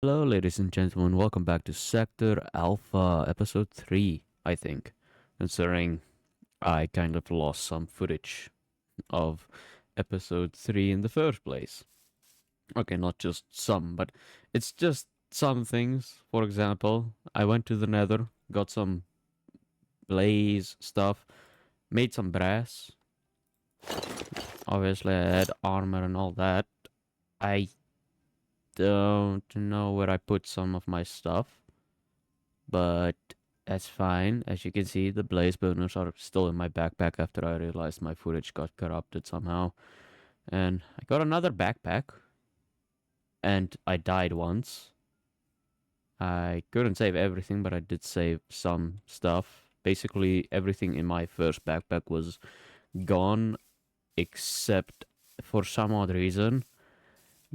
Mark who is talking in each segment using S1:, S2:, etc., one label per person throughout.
S1: Hello, ladies and gentlemen. Welcome back to Sector Alpha, episode 3, I think. Considering I kind of lost some footage of episode 3 in the first place. Okay, not just some, but it's just some things. For example, I went to the nether, got some blaze stuff, made some brass. Obviously, I had armor and all that. I don't know where I put some of my stuff. But that's fine. As you can see, the blaze bonus are still in my backpack after I realized my footage got corrupted somehow. And I got another backpack. And I died once. I couldn't save everything, but I did save some stuff. Basically, everything in my first backpack was gone, except for some odd reason.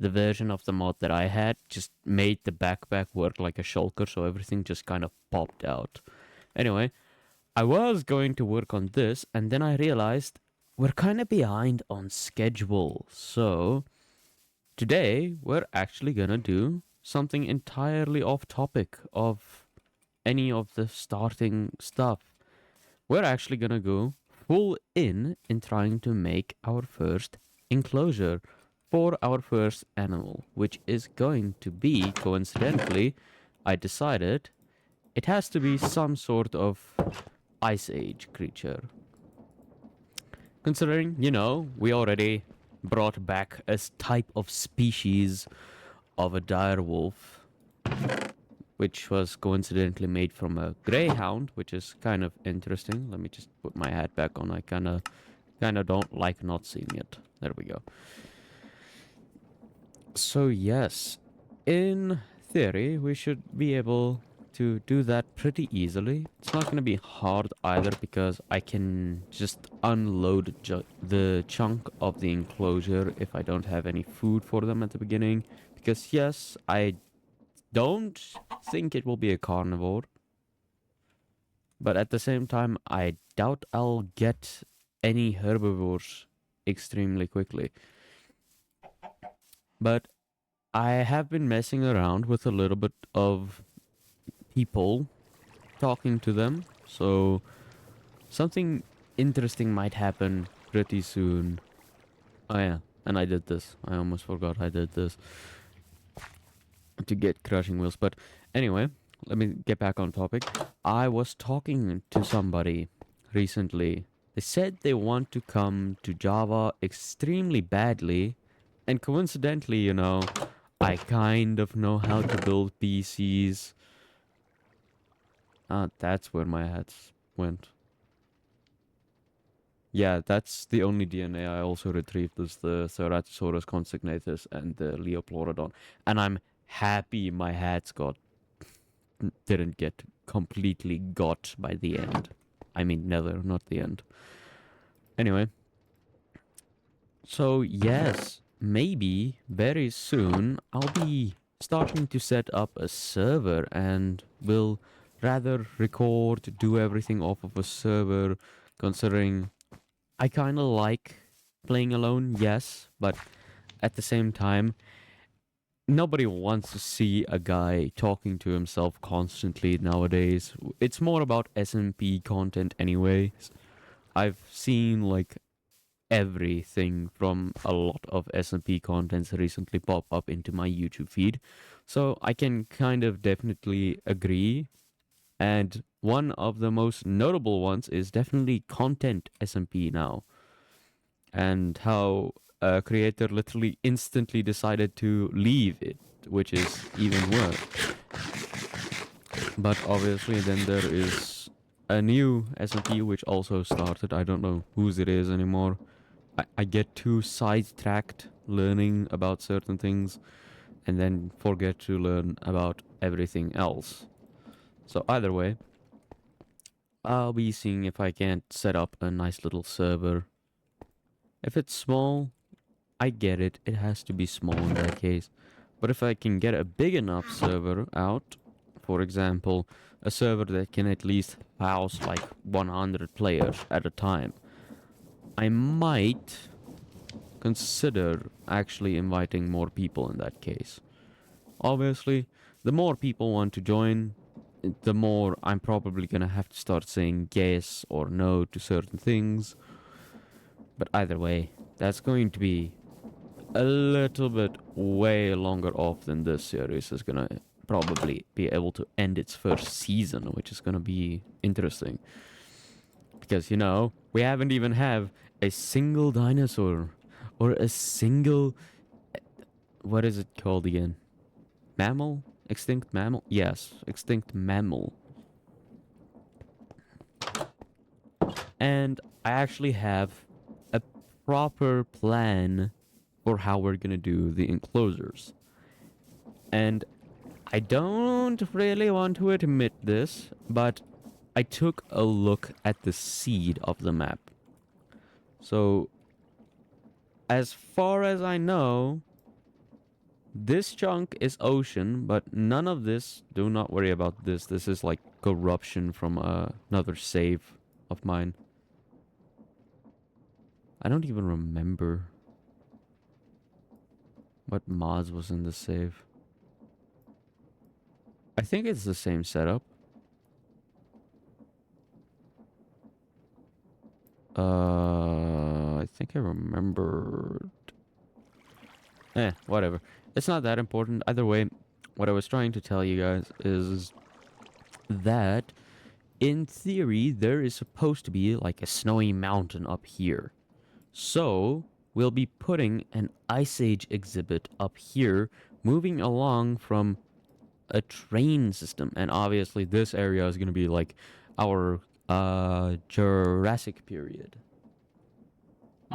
S1: The version of the mod that I had just made the backpack work like a shulker, so everything just kind of popped out. Anyway, I was going to work on this, and then I realized we're kind of behind on schedule. So, today we're actually gonna do something entirely off topic of any of the starting stuff. We're actually gonna go full in trying to make our first enclosure for our first animal, which is going to be, coincidentally, I decided it has to be some sort of Ice Age creature. Considering, we already brought back a type of species of a dire wolf, which was coincidentally made from a greyhound, which is kind of interesting. Let me just put my hat back on. I kinda don't like not seeing it. There we go. So yes, in theory, we should be able to do that pretty easily. It's not going to be hard either because I can just unload the chunk of the enclosure if I don't have any food for them at the beginning. Because yes, I don't think it will be a carnivore. But at the same time, I doubt I'll get any herbivores extremely quickly. But I have been messing around with a little bit of people, talking to them, so something interesting might happen pretty soon. Oh yeah, and I did this. I almost forgot I did this to get crushing wheels. But anyway, let me get back on topic. I was talking to somebody recently. They said they want to come to Java extremely badly, and coincidentally, I kind of know how to build PCs. Ah, that's where my hats went. Yeah, that's the only DNA I also retrieved is the Ceratosaurus consignatus and the Leopleurodon. And I'm happy my hats didn't get completely got by the end. I mean, never, not the end. Anyway, so yes, maybe very soon I'll be starting to set up a server and will rather record, do everything off of a server, considering I kind of like playing alone, yes, but at the same time, nobody wants to see a guy talking to himself constantly nowadays. It's more about SMP content anyways. I've seen like everything from a lot of SMP contents recently pop up into my YouTube feed. So I can kind of definitely agree. And one of the most notable ones is definitely content SMP now. And how a creator literally instantly decided to leave it, which is even worse. But obviously then there is a new SMP which also started. I don't know whose it is anymore. I get too sidetracked learning about certain things and then forget to learn about everything else. So either way, I'll be seeing if I can't set up a nice little server. If it's small, I get it. It has to be small in that case. But if I can get a big enough server out, for example, a server that can at least house like 100 players at a time, I might consider actually inviting more people in that case. Obviously, the more people want to join, the more I'm probably gonna have to start saying yes or no to certain things. But either way, that's going to be a little bit way longer off than this series is gonna probably be able to end its first season, which is gonna be interesting. Because, we haven't even have a single dinosaur or a single, what is it called again? Mammal? Extinct mammal? Yes, extinct mammal. And I actually have a proper plan for how we're gonna do the enclosures. And I don't really want to admit this, but I took a look at the seed of the map. So, as far as I know, this chunk is ocean, but none of this, do not worry about this. This is like corruption from another save of mine. I don't even remember what mods was in the save. I think it's the same setup. I think I remembered. Whatever. It's not that important. Either way, what I was trying to tell you guys is that in theory, there is supposed to be like a snowy mountain up here. So, we'll be putting an Ice Age exhibit up here, moving along from a train system. And obviously, this area is going to be like our Jurassic period.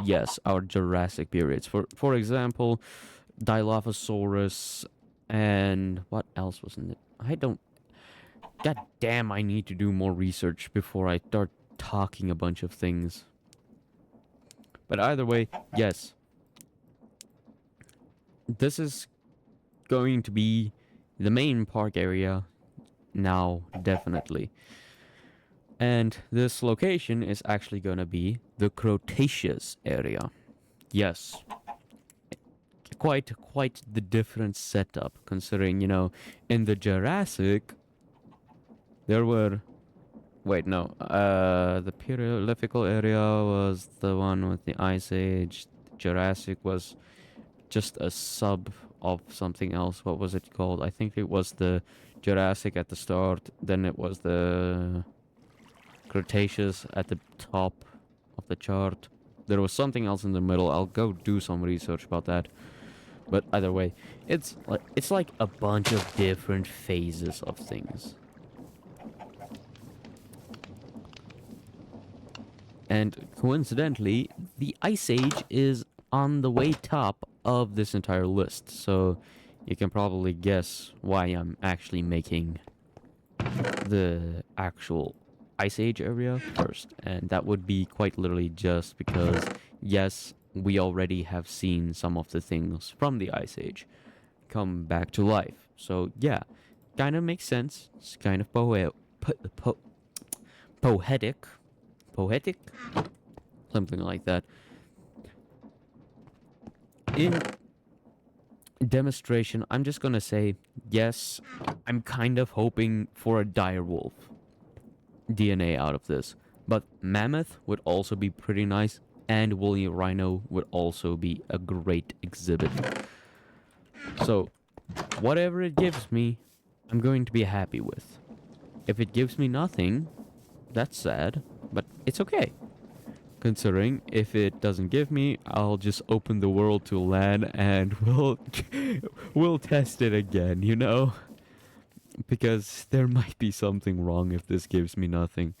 S1: Yes, our Jurassic periods. For example, Dilophosaurus, and what else was in it? I don't. God damn, I need to do more research before I start talking a bunch of things. But either way, yes. This is going to be the main park area now, definitely. And this location is actually going to be the Cretaceous area. Yes. Quite the different setup, considering, in the Jurassic, there were... Wait, no. The Paleolithical area was the one with the Ice Age. Jurassic was just a sub of something else. What was it called? I think it was the Jurassic at the start. Then it was the Cretaceous at the top of the chart. There was something else in the middle. I'll go do some research about that. But either way, it's like a bunch of different phases of things. And coincidentally, the Ice Age is on the way top of this entire list. So you can probably guess why I'm actually making the actual Ice Age area first. And that would be quite literally just because, yes, we already have seen some of the things from the Ice Age come back to life. So yeah, kind of makes sense. It's kind of poetic. Poetic? Something like that. In demonstration, I'm just gonna say, yes, I'm kind of hoping for a direwolf DNA out of this. But mammoth would also be pretty nice, and woolly rhino would also be a great exhibit. So, whatever it gives me, I'm going to be happy with. If it gives me nothing, that's sad, but it's okay. Considering if it doesn't give me, I'll just open the world to land and we'll test it again, Because there might be something wrong if this gives me nothing.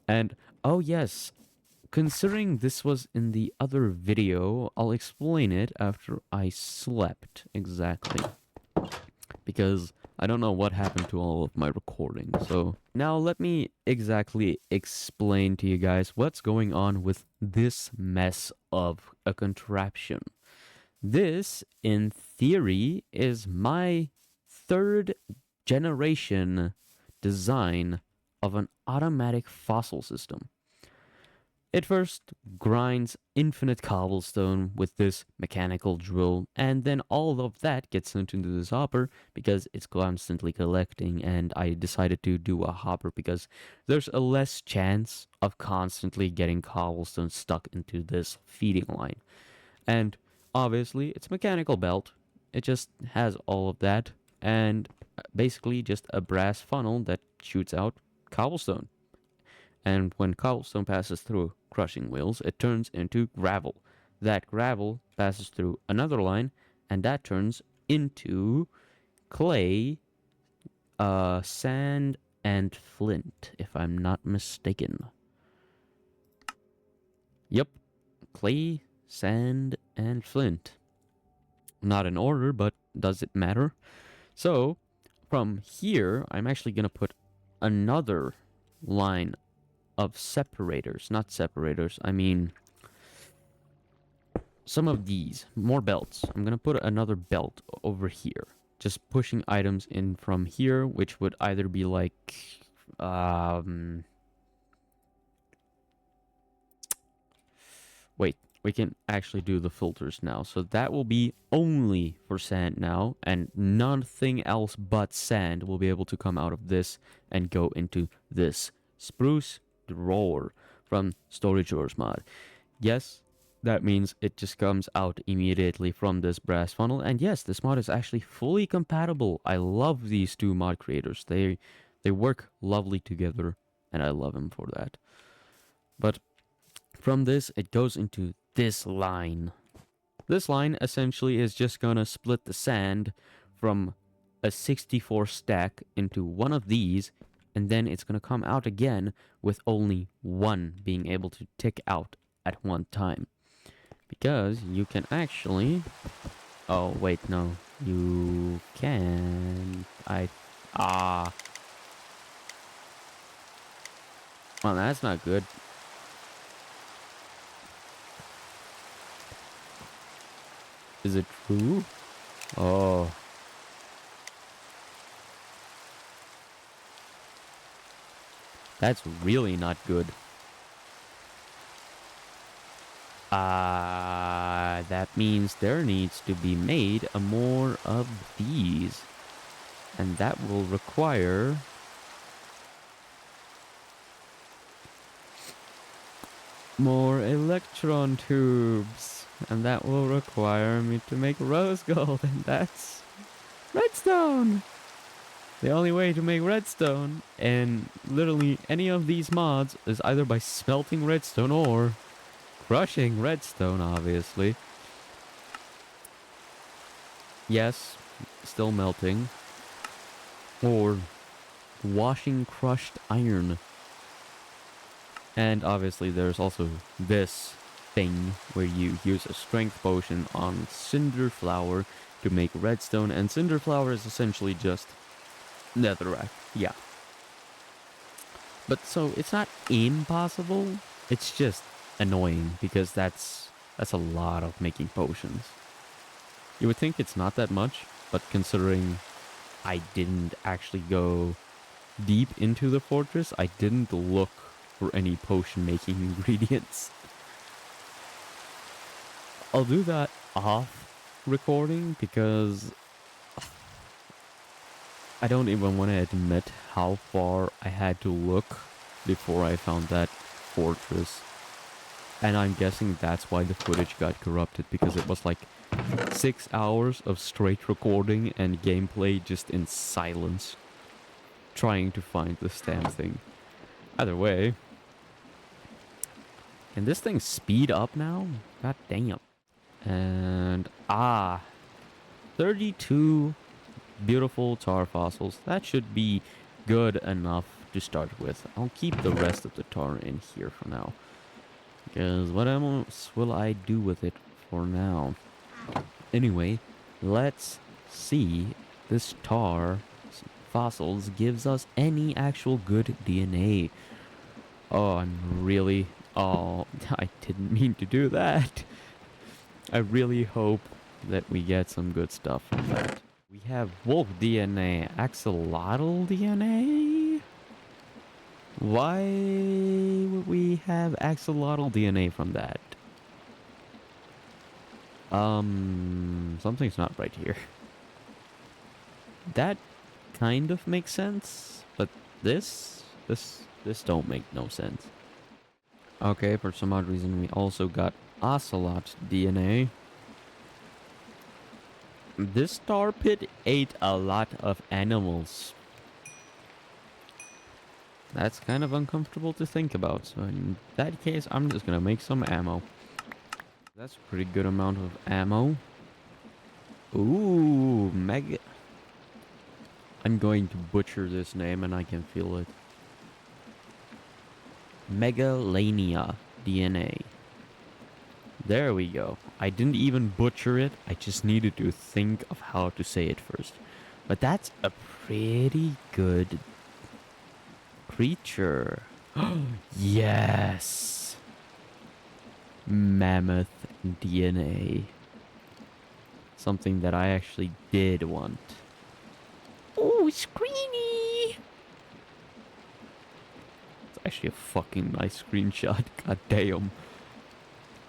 S1: And oh yes, considering this was in the other video, I'll explain it after I slept exactly. Because I don't know what happened to all of my recording. So now let me exactly explain to you guys what's going on with this mess of a contraption. This, in theory, is my third generation design of an automatic fossil system. It first grinds infinite cobblestone with this mechanical drill, and then all of that gets sent into this hopper because it's constantly collecting. And I decided to do a hopper because there's a less chance of constantly getting cobblestone stuck into this feeding line. And obviously, it's a mechanical belt, it just has all of that, and basically just a brass funnel that shoots out cobblestone. And when cobblestone passes through crushing wheels, it turns into gravel. That gravel passes through another line, and that turns into clay, sand, and flint, if I'm not mistaken. Yep, clay, sand, and flint. Not in order, but does it matter? So, from here, I'm actually going to put another line of separators. Not separators, I mean some of these. More belts. I'm going to put another belt over here. Just pushing items in from here, which would either be like... Wait, we can actually do the filters now. So that will be only for sand now, and nothing else but sand will be able to come out of this and go into this spruce drawer from Storage Drawers mod. Yes, that means it just comes out immediately from this brass funnel. And yes, this mod is actually fully compatible. I love these two mod creators. They work lovely together, and I love them for that. But from this, it goes into this line. This line essentially is just gonna split the sand from a 64 stack into one of these, and then it's gonna come out again with only one being able to tick out at one time. Because you can actually... Oh, wait, no. You can... Well, that's not good. Is it true? Oh. That's really not good. That means there needs to be made a more of these. And that will require... more electron tubes. And that will require me to make rose gold, and that's... redstone! The only way to make redstone, and literally any of these mods, is either by smelting redstone or crushing redstone, obviously. Yes, still melting. Or washing crushed iron. And obviously there's also this thing where you use a strength potion on cinder flour to make redstone, and cinder flour is essentially just netherrack. Yeah. But so it's not impossible, it's just annoying because that's a lot of making potions. You would think it's not that much, but considering I didn't actually go deep into the fortress, I didn't look for any potion making ingredients. I'll do that off recording because I don't even want to admit how far I had to look before I found that fortress. And I'm guessing that's why the footage got corrupted, because it was like 6 hours of straight recording and gameplay just in silence, trying to find this damn thing. Either way, can this thing speed up now? God damn. And 32 beautiful tar fossils. That should be good enough to start with. I'll keep the rest of the tar in here for now, because what else will I do with it for now? Anyway, let's see this tar fossils gives us any actual good DNA. Oh, I didn't mean to do that. I really hope that we get some good stuff from that. We have wolf DNA, axolotl DNA. Why would we have axolotl DNA from that? Something's not right here. That kind of makes sense, but this don't make no sense. Okay, for some odd reason we also got ocelot DNA. This tar pit ate a lot of animals. That's kind of uncomfortable to think about, so in that case I'm just gonna make some ammo. That's a pretty good amount of ammo. Ooh, mega... I'm going to butcher this name and I can feel it. Megalania DNA. There we go. I didn't even butcher it. I just needed to think of how to say it first. But that's a pretty good creature. Yes. Mammoth DNA. Something that I actually did want. Oh, screeny! It's actually a fucking nice screenshot. God damn.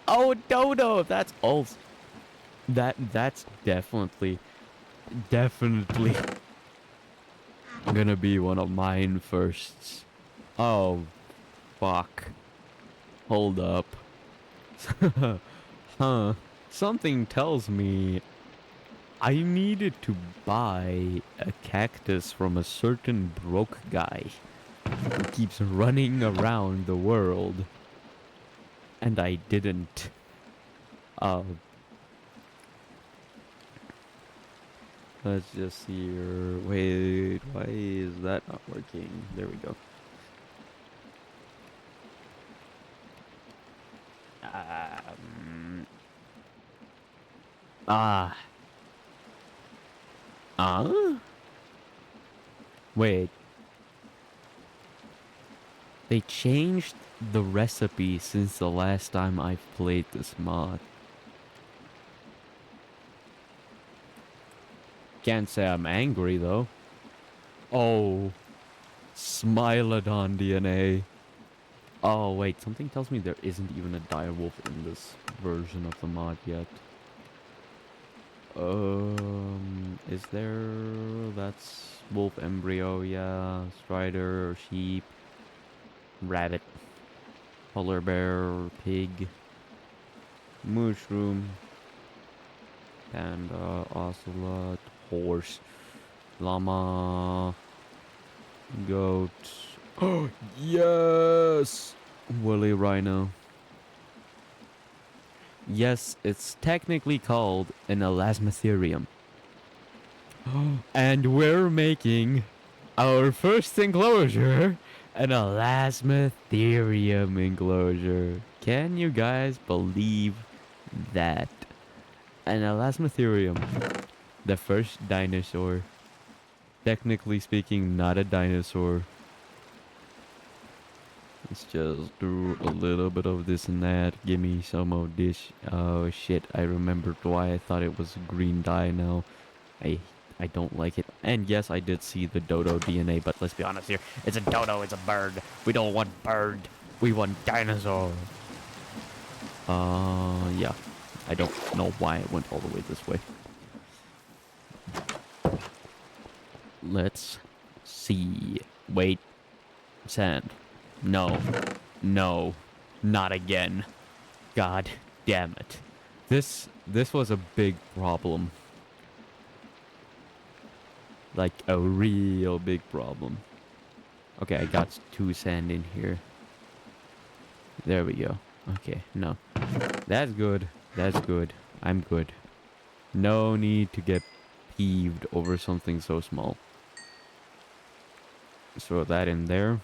S1: Oh, Dodo! That's also... That's definitely gonna be one of mine firsts. Oh, fuck. Hold up. Huh. Something tells me I needed to buy a cactus from a certain broke guy who keeps running around the world. And I didn't. Let's just see here. Wait, why is that not working? There we go. Um, ah. Wait. They changed the recipe since the last time I've played this mod. Can't say I'm angry though. Oh. Smilodon DNA. Oh wait, something tells me there isn't even a direwolf in this version of the mod yet. Is there? That's wolf embryo, yeah. Strider, sheep, rabbit, polar bear, pig, mushroom, panda, ocelot, horse, llama, goat. Oh, yes! Woolly rhino. Yes, it's technically called an elasmotherium. And we're making our first enclosure, an elasmotherium enclosure. Can you guys believe that? An elasmotherium, the first dinosaur. Technically speaking, not a dinosaur. Let's just do a little bit of this and that. Give me some of this. Oh shit, I remembered why I thought it was green dye now. I don't like it. And yes, I did see the dodo DNA, but let's be honest here. It's a dodo, it's a bird. We don't want bird. We want dinosaur. Yeah. I don't know why it went all the way this way. Let's see. Wait. Sand. No. No. Not again. God damn it. This was a big problem. Like a real big problem. Okay, I got 2 sand in here. There we go. Okay, no. That's good. That's good. I'm good. No need to get peeved over something so small. Throw that in there.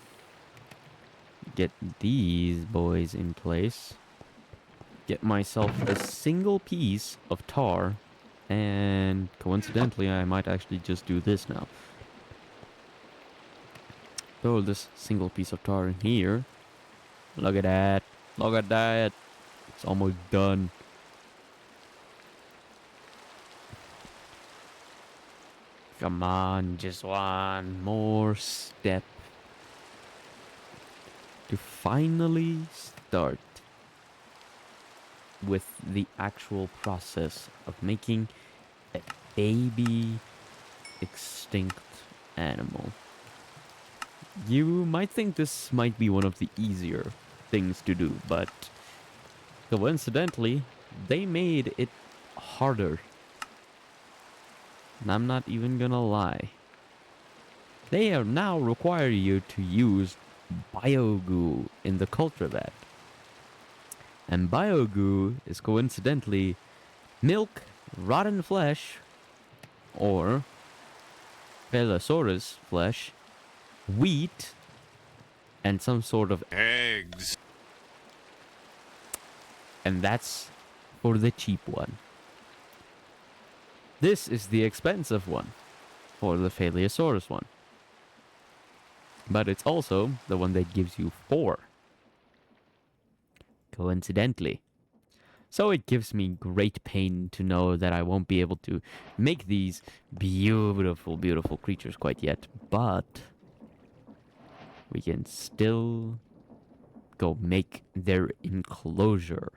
S1: Get these boys in place. Get myself a single piece of tar. And coincidentally, I might actually just do this now. Throw this single piece of tar in here. Look at that. Look at that. It's almost done. Come on, just one more step. to finally start with the actual process of making a baby extinct animal. You might think this might be one of the easier things to do, but coincidentally, they made it harder. And I'm not even gonna lie. They are now require you to use biogoo in the culture vat. And biogoo is coincidentally milk, rotten flesh, or Pelosaurus flesh, wheat, and some sort of eggs. And that's for the cheap one. This is the expensive one for the Paleosaurus one. But it's also the one that gives you 4. Coincidentally. So it gives me great pain to know that I won't be able to make these beautiful, beautiful creatures quite yet. But we can still go make their enclosure.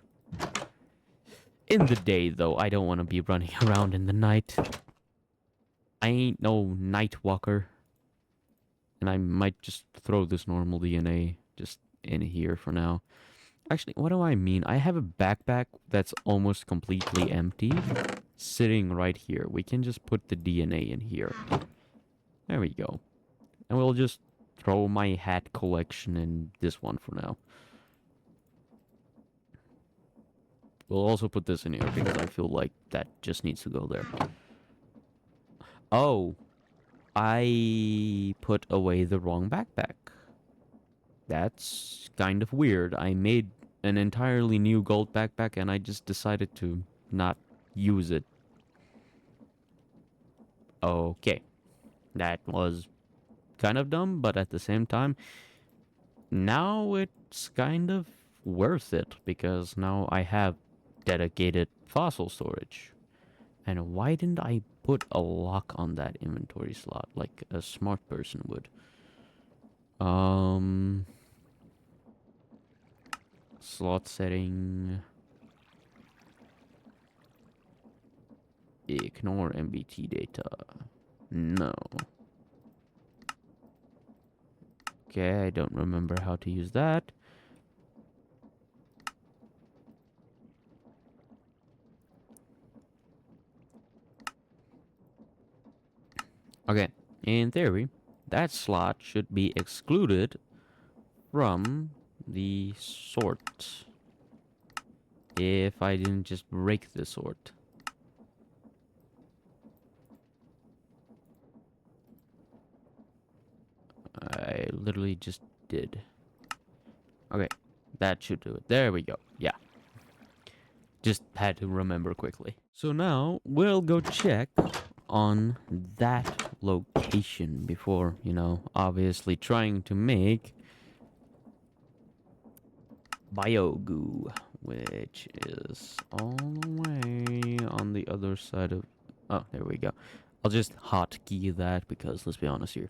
S1: In the day, though, I don't want to be running around in the night. I ain't no night walker. And I might just throw this normal DNA just in here for now. Actually, what do I mean? I have a backpack that's almost completely empty sitting right here. We can just put the DNA in here. There we go. And we'll just throw my hat collection in this one for now. We'll also put this in here because I feel like that just needs to go there. Oh, I put away the wrong backpack. That's kind of weird. I made an entirely new gold backpack and I just decided to not use it. Okay. That was kind of dumb, but at the same time, now it's kind of worth it because now I have dedicated fossil storage. And why didn't I put a lock on that inventory slot like a smart person would? Slot setting. Ignore MBT data. No. Okay, I don't remember how to use that. Okay, in theory, that slot should be excluded from the sort. If I didn't just break the sort. I literally just did. Okay, that should do it. There we go. Yeah. Just had to remember quickly. So now we'll go check on that location before, you know, obviously trying to make biogoo, which is all the way on the other side of... Oh, there we go. I'll just hotkey that because, let's be honest here,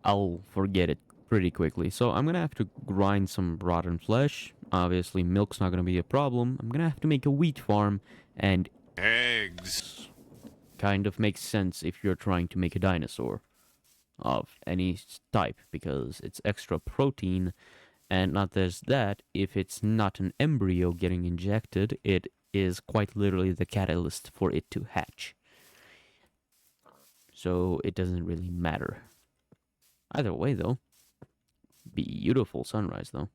S1: I'll forget it pretty quickly. So I'm gonna have to grind some rotten flesh. Obviously, milk's not gonna be a problem. I'm gonna have to make a wheat farm and eggs. Kind of makes sense if you're trying to make a dinosaur of any type because it's extra protein. And not just that, if it's not an embryo getting injected, it is quite literally the catalyst for it to hatch. So it doesn't really matter. Either way, though. Beautiful sunrise, though.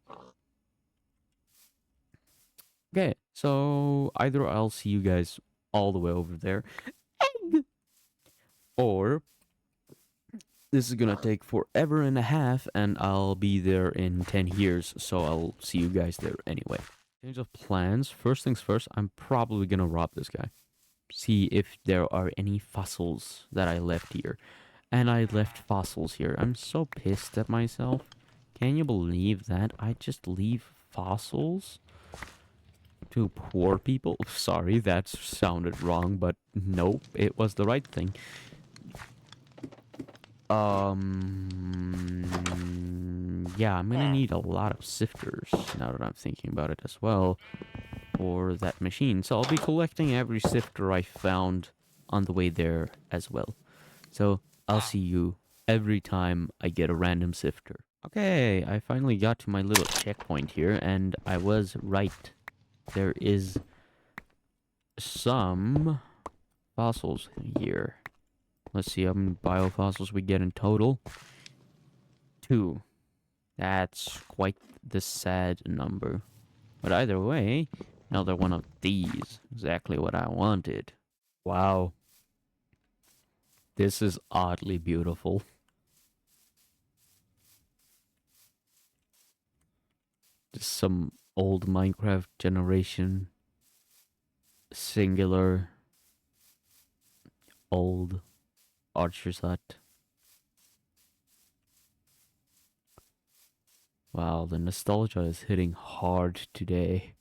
S1: Okay, so either I'll see you guys all the way over there, or this is gonna take forever and a half, and I'll be there in 10 years, so I'll see you guys there anyway. Change of plans. First things first, I'm probably gonna rob this guy. See if there are any fossils that I left here. And I left fossils here. I'm so pissed at myself. Can you believe that? I just leave fossils to poor people? Sorry, that sounded wrong, but nope, it was the right thing. Yeah, I'm gonna need a lot of sifters now that I'm thinking about it as well for that machine. So I'll be collecting every sifter I found on the way there as well. So I'll see you every time I get a random sifter. Okay, I finally got to my little checkpoint here, and I was right. There is some fossils here. Let's see how many biofossils we get in total. 2. That's quite the sad number. But either way, another one of these. Exactly what I wanted. Wow. This is oddly beautiful. Just some old Minecraft generation. Singular. Old archer's hut. Wow, the nostalgia is hitting hard today.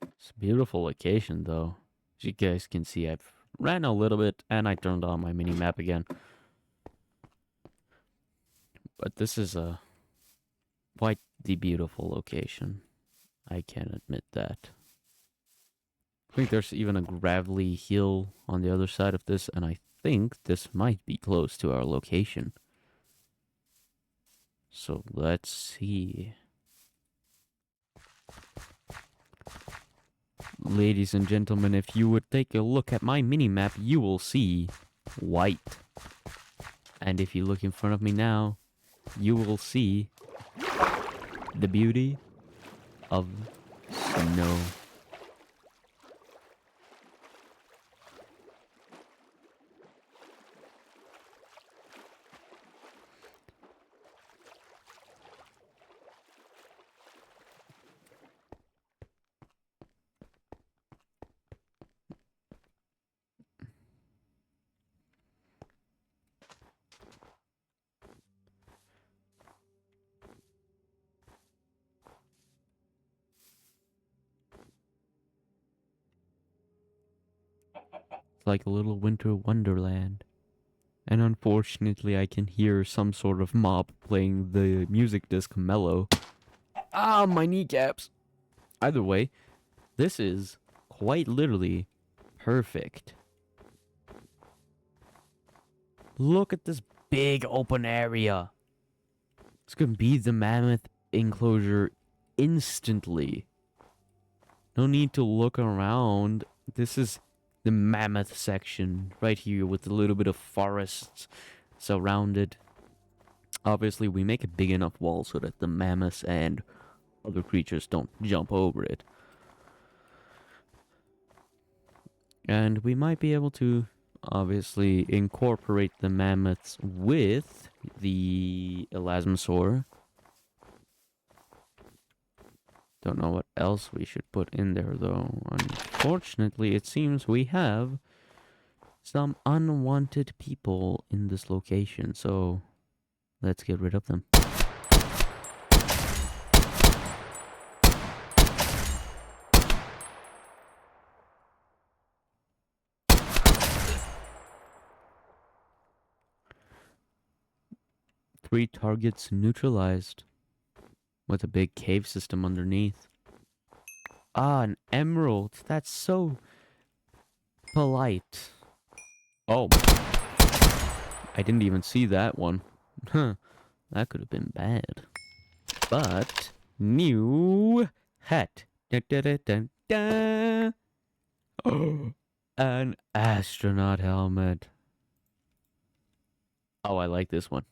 S1: It's a beautiful location, though. As you guys can see, I've ran a little bit, and I turned on my mini-map again. But this is a quite the beautiful location. I can admit that. I think there's even a gravelly hill on the other side of this, and I think this might be close to our location. So let's see. Ladies and gentlemen, if you would take a look at my mini-map, you will see white. And if you look in front of me now, you will see the beauty of snow. It's like a little winter wonderland. And unfortunately, I can hear some sort of mob playing the music disc mellow. Ah, my kneecaps! Either way, this is quite literally perfect. Look at this big open area. It's gonna be the mammoth enclosure instantly. No need to look around. This is the mammoth section right here with a little bit of forests surrounded. Obviously, we make a big enough wall so that the mammoths and other creatures don't jump over it. And we might be able to obviously incorporate the mammoths with the elasmosaur. Don't know what else we should put in there though. Unfortunately, it seems we have some unwanted people in this location, so let's get rid of them. Three targets neutralized with a big cave system underneath. Ah, an emerald. That's so polite. Oh, I didn't even see that one. Huh, that could have been bad. But new hat. Dun, dun, dun, dun, dun. Oh, an astronaut helmet. Oh, I like this one.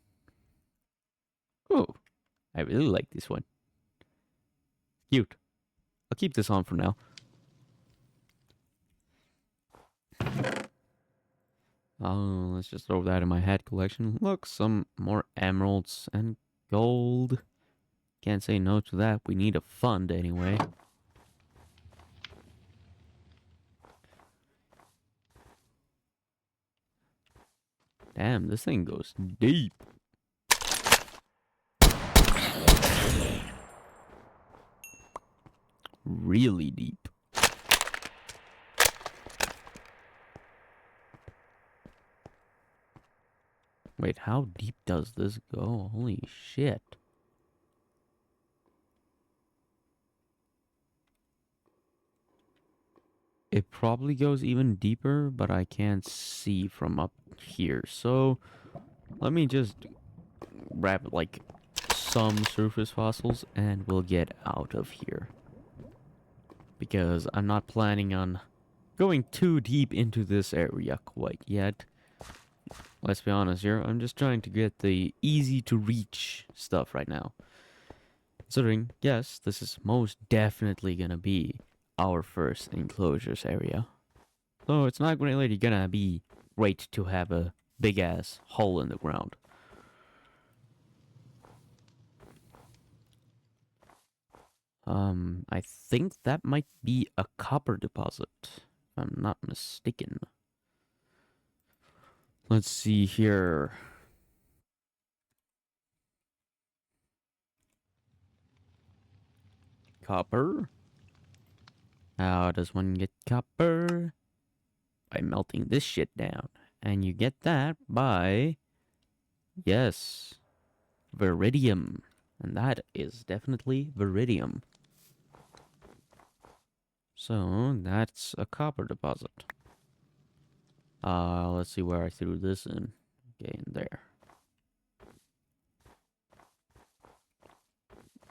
S1: Oh, I really like this one. Cute. I'll keep this on for now. Oh, let's just throw that in my hat collection. Look, some more emeralds and gold. Can't say no to that. We need a fund anyway. Damn, this thing goes deep. Really deep. Wait, how deep does this go? Holy shit. It probably goes even deeper, but I can't see from up here. So, let me just grab, like, some surface fossils and we'll get out of here. Because I'm not planning on going too deep into this area quite yet. Let's be honest here, I'm just trying to get the easy to reach stuff right now. Considering, yes, this is most definitely gonna be our first enclosures area. So it's not really gonna be great to have a big ass hole in the ground. I think that might be a copper deposit, if I'm not mistaken. Let's see here. Copper? How does one get copper? By melting this shit down. And you get that by, yes, Viridium. And that is definitely Viridium. So, that's a copper deposit. Let's see where I threw this in. Okay, in there.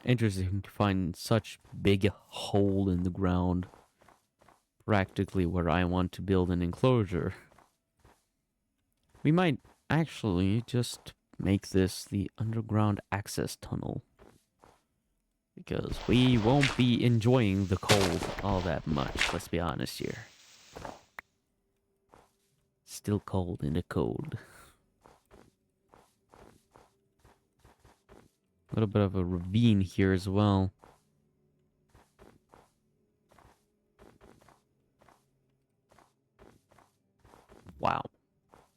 S1: Interesting to find such big hole in the ground. Practically where I want to build an enclosure. We might actually just make this the underground access tunnel. Because we won't be enjoying the cold all that much, let's be honest here. Still cold in the cold. A little bit of a ravine here as well. Wow.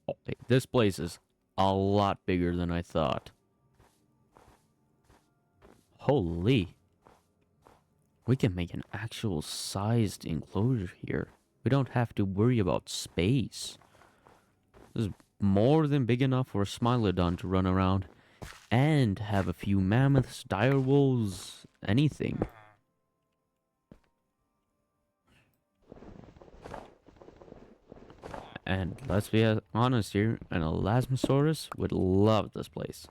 S1: Okay, this place is a lot bigger than I thought. Holy. We can make an actual sized enclosure here. We don't have to worry about space. This is more than big enough for a Smilodon to run around and have a few mammoths, direwolves, anything. And let's be honest here, an Elasmosaurus would love this place.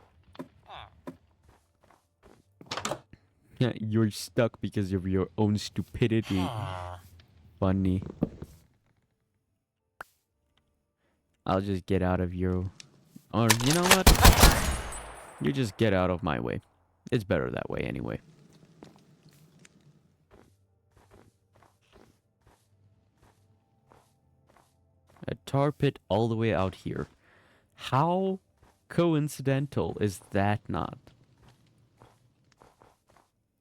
S1: Yeah, you're stuck because of your own stupidity. Funny. I'll just get out of your... Or, you know what? You just get out of my way. It's better that way anyway. A tar pit all the way out here. How coincidental is that not?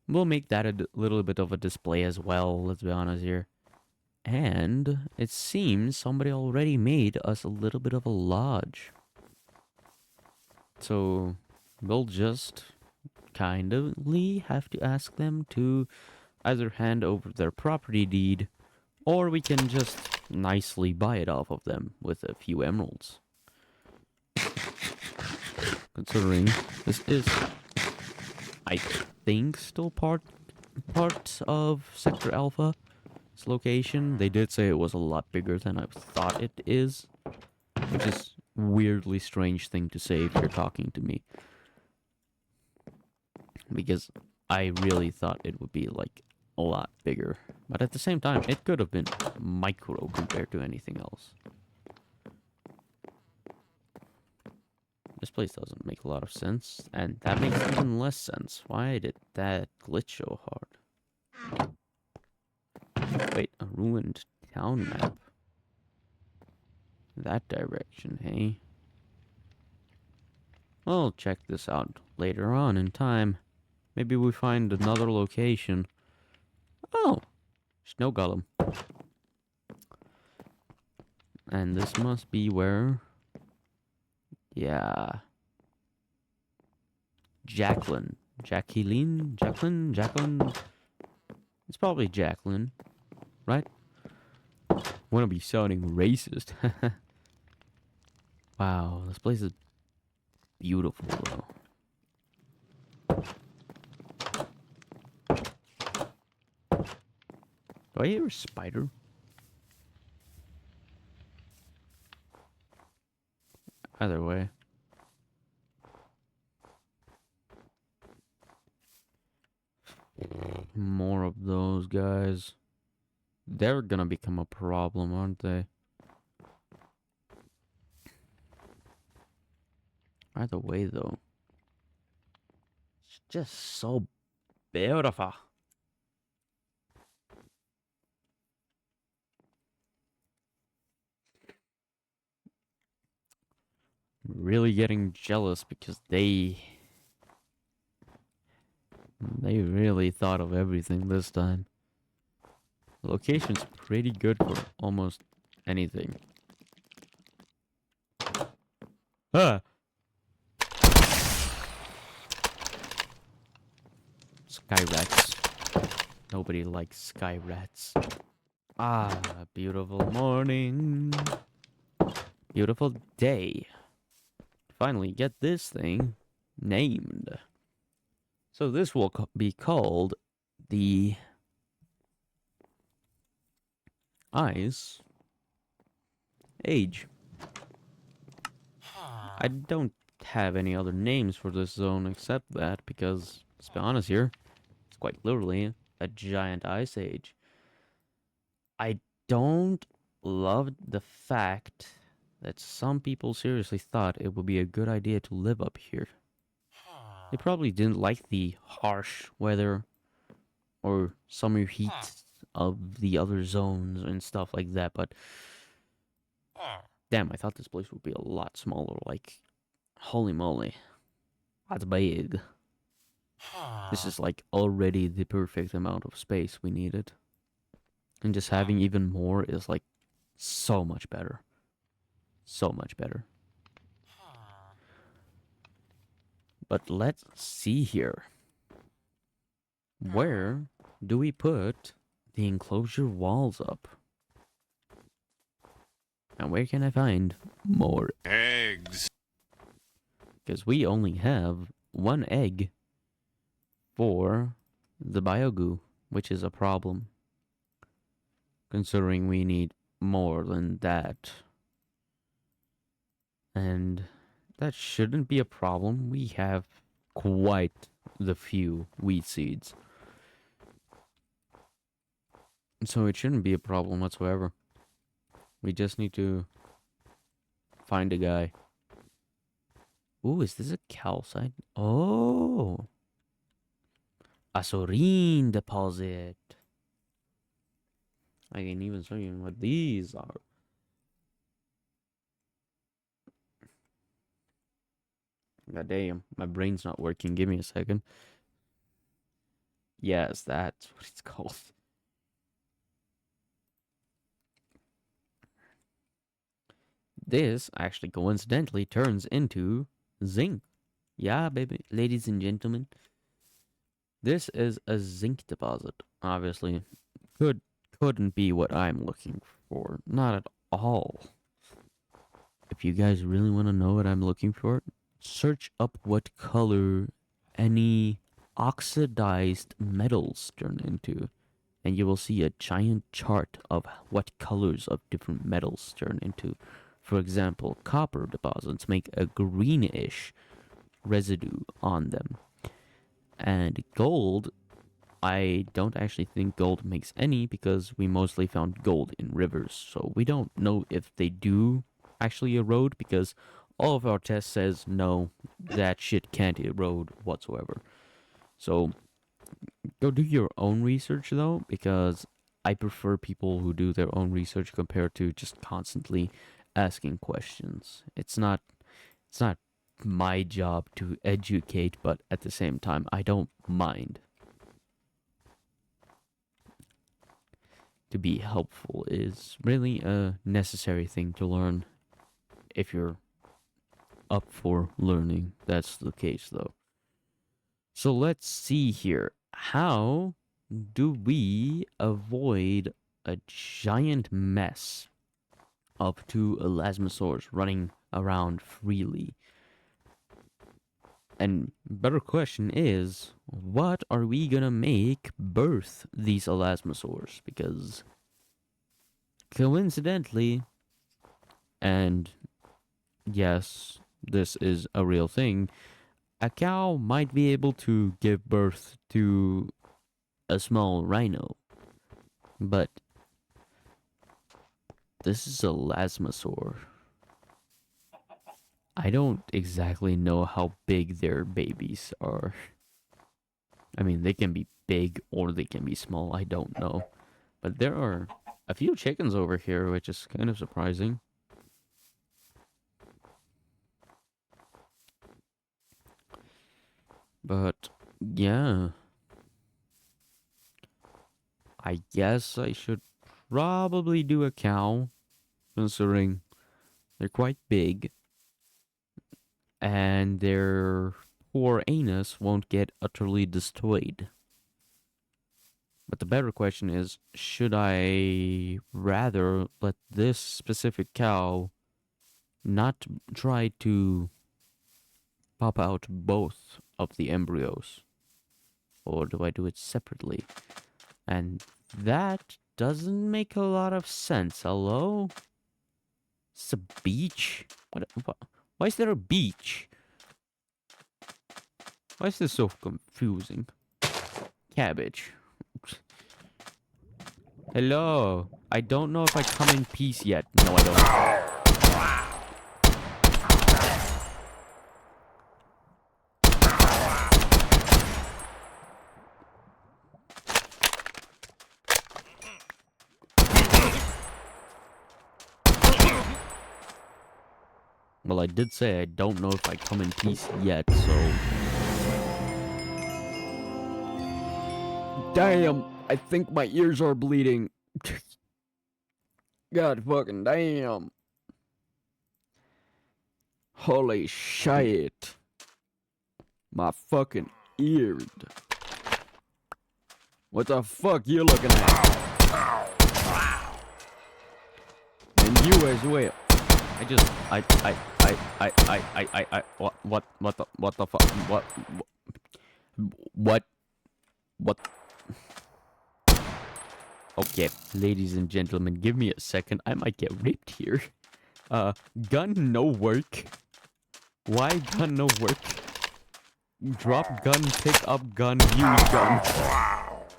S1: We'll make that a little bit of a display as well, let's be honest here. And it seems somebody already made us a little bit of a lodge. So we'll just kindly have to ask them to either hand over their property deed, or we can just nicely buy it off of them with a few emeralds. Considering this is, I think, still part of Sector Alpha. Its location, they did say it was a lot bigger than I thought it is, which is a weirdly strange thing to say if you're talking to me. Because I really thought it would be like a lot bigger. But at the same time, it could have been micro compared to anything else. This place doesn't make a lot of sense, and that makes even less sense. Why did that glitch so hard? Wait, a ruined town map. That direction, hey? We'll check this out later on in time. Maybe we find another location. Oh! Snow Golem. And this must be where... Yeah. Jacqueline. Jacqueline? It's probably Jacqueline, right? Wanna be sounding racist. Wow, this place is beautiful, though. Do I hear a spider? Either way. More of those guys. They're gonna become a problem, aren't they? Either way, though. It's just so beautiful. Really getting jealous because they really thought of everything this time. The location's pretty good for almost anything. Ah! Sky rats. Nobody likes sky rats. Ah, beautiful morning. Beautiful day. Finally get this thing named. So this will be called the Ice Age. I don't have any other names for this zone except that because, let's be honest here, it's quite literally a giant ice age. I don't love the fact that some people seriously thought it would be a good idea to live up here. They probably didn't like the harsh weather or summer heat of the other zones and stuff like that, but damn, I thought this place would be a lot smaller. Like, holy moly, that's big. This is like already the perfect amount of space we needed. And just having even more is like so much better. So much better. But let's see here. Where do we put the enclosure walls up? And where can I find more eggs? Because we only have one egg for the biogoo, which is a problem. Considering we need more than that. And that shouldn't be a problem. We have quite the few wheat seeds. So it shouldn't be a problem whatsoever. We just need to find a guy. Ooh, is this a calcite? Oh! A saurine deposit. I can even show you what these are. God damn, my brain's not working. Give me a second. Yes, that's what it's called. This actually coincidentally turns into zinc. Yeah, baby, ladies and gentlemen. This is a zinc deposit. Obviously, couldn't be what I'm looking for. Not at all. If you guys really want to know what I'm looking for, search up what color any oxidized metals turn into, and you will see a giant chart of what colors of different metals turn into. For example, copper deposits make a greenish residue on them. And gold, I don't actually think gold makes any because we mostly found gold in rivers. So we don't know if they do actually erode because all of our tests says no, that shit can't erode whatsoever. So go do your own research though, because I prefer people who do their own research compared to just constantly asking questions. It's not my job to educate, but at the same time, I don't mind. To be helpful is really a necessary thing to learn if you're up for learning. That's the case, though. So let's see here. How do we avoid a giant mess of two elasmosaurs running around freely? And better question is, what are we gonna make birth these elasmosaurs? Because coincidentally, and yes, this is a real thing, a cow might be able to give birth to a small rhino, but this is a elasmosaur. I don't exactly know how big their babies are. I mean, they can be big or they can be small, I don't know. But there are a few chickens over here, which is kind of surprising. But, yeah. I guess I should probably do a cow, considering they're quite big. And their poor anus won't get utterly destroyed. But the better question is, should I rather let this specific cow not try to pop out both of the embryos? Or do I do it separately? And that doesn't make a lot of sense. Hello? It's a beach? What? Why is there a beach? Why is this so confusing? Cabbage. Hello. I don't know if I come in peace yet. No, I don't. Well, I did say I don't know if I come in peace yet, so... Damn! I think my ears are bleeding. God fucking damn. Holy shit. My fucking ears. What the fuck you looking at? And you as well. What the fuck? What? Okay, ladies and gentlemen, give me a second. I might get ripped here. Gun no work. Why gun no work? Drop gun, pick up gun, use gun.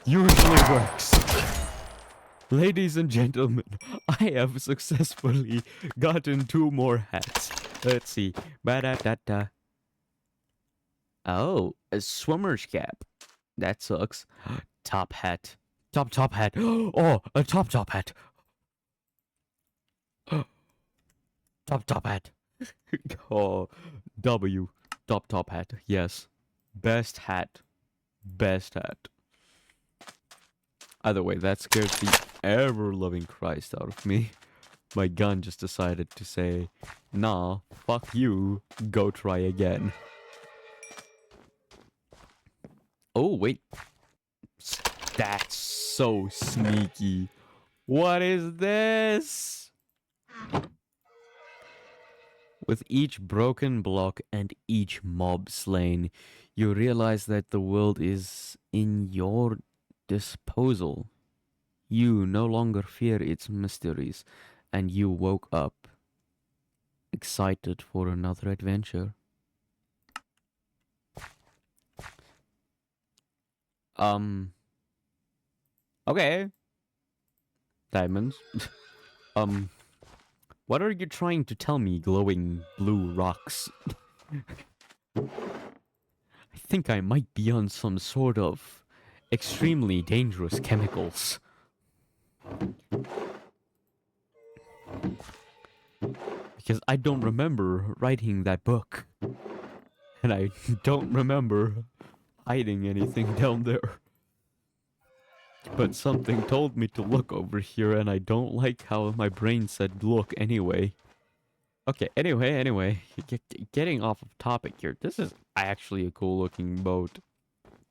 S1: Usually works. Ladies and gentlemen, I have successfully gotten 2 more hats. Let's see. Ba-da-da-da. Oh, a swimmer's cap. That sucks. Top hat. Top hat. Oh, a top hat. Top hat. Oh, W. Top hat. Yes. Best hat. Best hat. Either way, that scared the ever-loving Christ out of me. My gun just decided to say, nah, fuck you, go try again. Oh, wait. That's so sneaky. What is this? With each broken block and each mob slain, you realize that the world is in your disposal. You no longer fear its mysteries, and you woke up excited for another adventure. Okay. Diamonds. What are you trying to tell me, glowing blue rocks? I think I might be on some sort of extremely dangerous chemicals. Because I don't remember writing that book. And I don't remember hiding anything down there. But something told me to look over here, and I don't like how my brain said look anyway. Okay, anyway, getting off of topic here. This is actually a cool looking boat.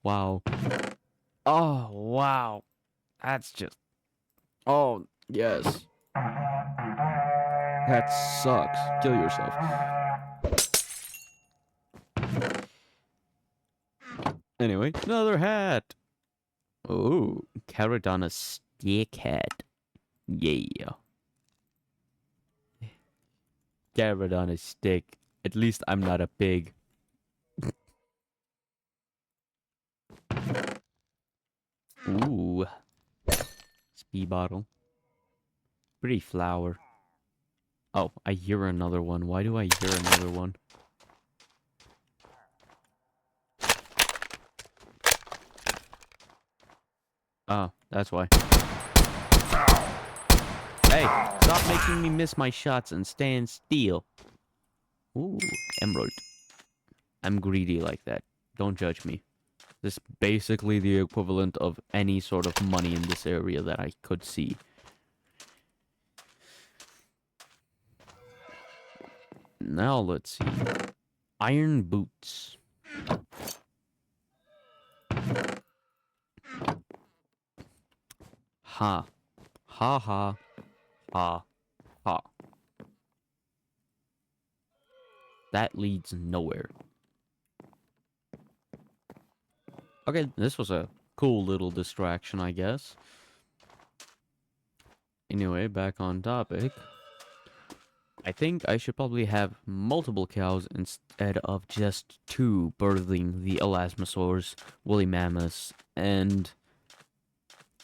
S1: Wow. Oh, wow. That's just... Oh, yes. That sucks. Kill yourself. Anyway, another hat. Oh, carrot on a stick hat. Yeah. Carrot on a stick. At least I'm not a pig. Ooh. Speed bottle. Pretty flower. Oh, I hear another one. Why do I hear another one? Oh, that's why. Hey, stop making me miss my shots and stand still. Ooh, emerald. I'm greedy like that. Don't judge me. This is basically the equivalent of any sort of money in this area that I could see. Now let's see. Iron boots. Ha. Ha ha. Ha. Ha. That leads nowhere. Okay, this was a cool little distraction, I guess. Anyway, back on topic. I think I should probably have multiple cows instead of just two birthing the elasmosaurs, woolly mammoths, and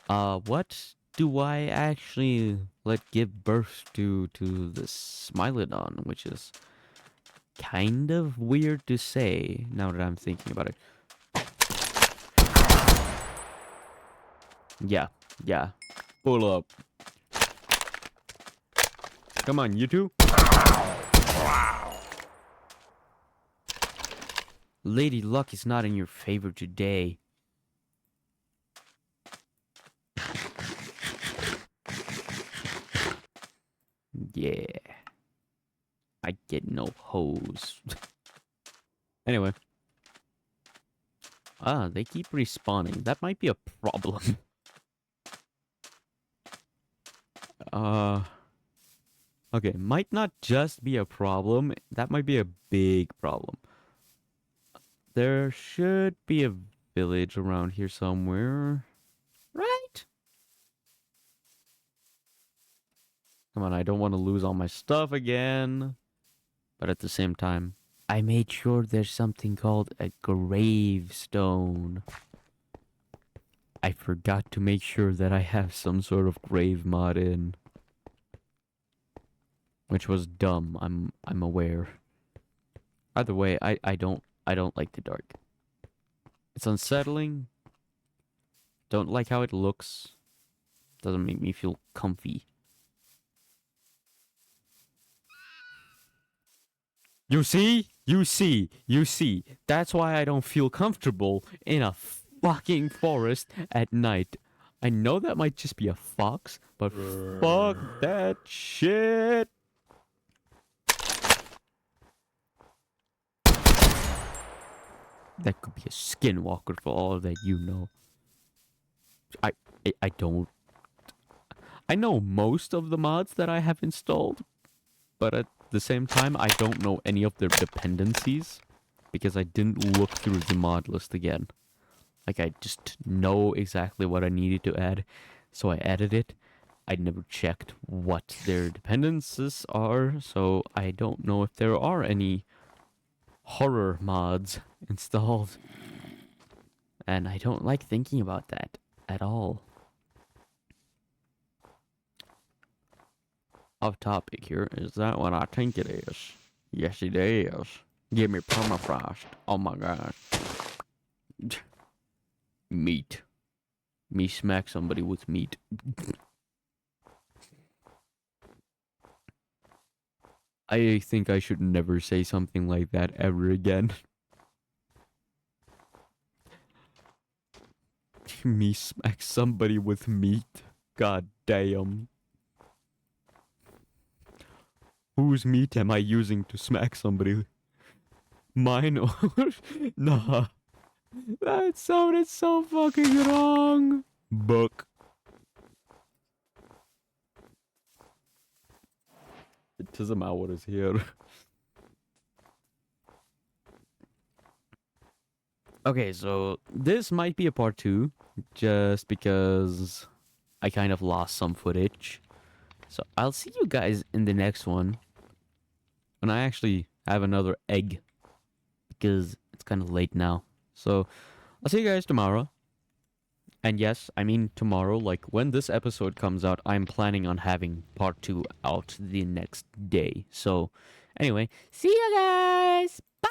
S1: what do I actually give birth to the Smilodon, which is kind of weird to say now that I'm thinking about it. Yeah, yeah. Pull up. Come on, you two. Lady Luck is not in your favor today. Yeah. I get no hose. Anyway. Ah, they keep respawning. That might be a problem. Okay, might not just be a problem. That might be a big problem. There should be a village around here somewhere. Right? Come on, I don't want to lose all my stuff again. But at the same time, I made sure there's something called a gravestone. I forgot to make sure that I have some sort of grave mod in. Which was dumb, I'm aware. Either way, I don't like the dark. It's unsettling. Don't like how it looks. Doesn't make me feel comfy. You see? You see? You see? That's why I don't feel comfortable in a fucking forest at night. I know that might just be a fox, but fuck that shit. That could be a skinwalker for all that you know. I don't. I know most of the mods that I have installed, but at the same time, I don't know any of their dependencies because I didn't look through the mod list again. Like, I just know exactly what I needed to add, so I added it. I never checked what their dependencies are, so I don't know if there are any horror mods installed. And I don't like thinking about that at all. Off topic here, is that what I think it is? Yes, it is. Give me permafrost. Oh my gosh. Meat. Me smack somebody with meat. I think I should never say something like that ever again. Me smack somebody with meat. God damn. Whose meat am I using to smack somebody? Mine or... Nah. That sounded so fucking wrong. Book. It doesn't matter what is here. Okay, so this might be a part two, just because I kind of lost some footage. So I'll see you guys in the next one when I actually have another egg, because it's kind of late now. So I'll see you guys tomorrow. And yes, I mean tomorrow, like when this episode comes out, I'm planning on having part two out the next day. So anyway, see you guys. Bye.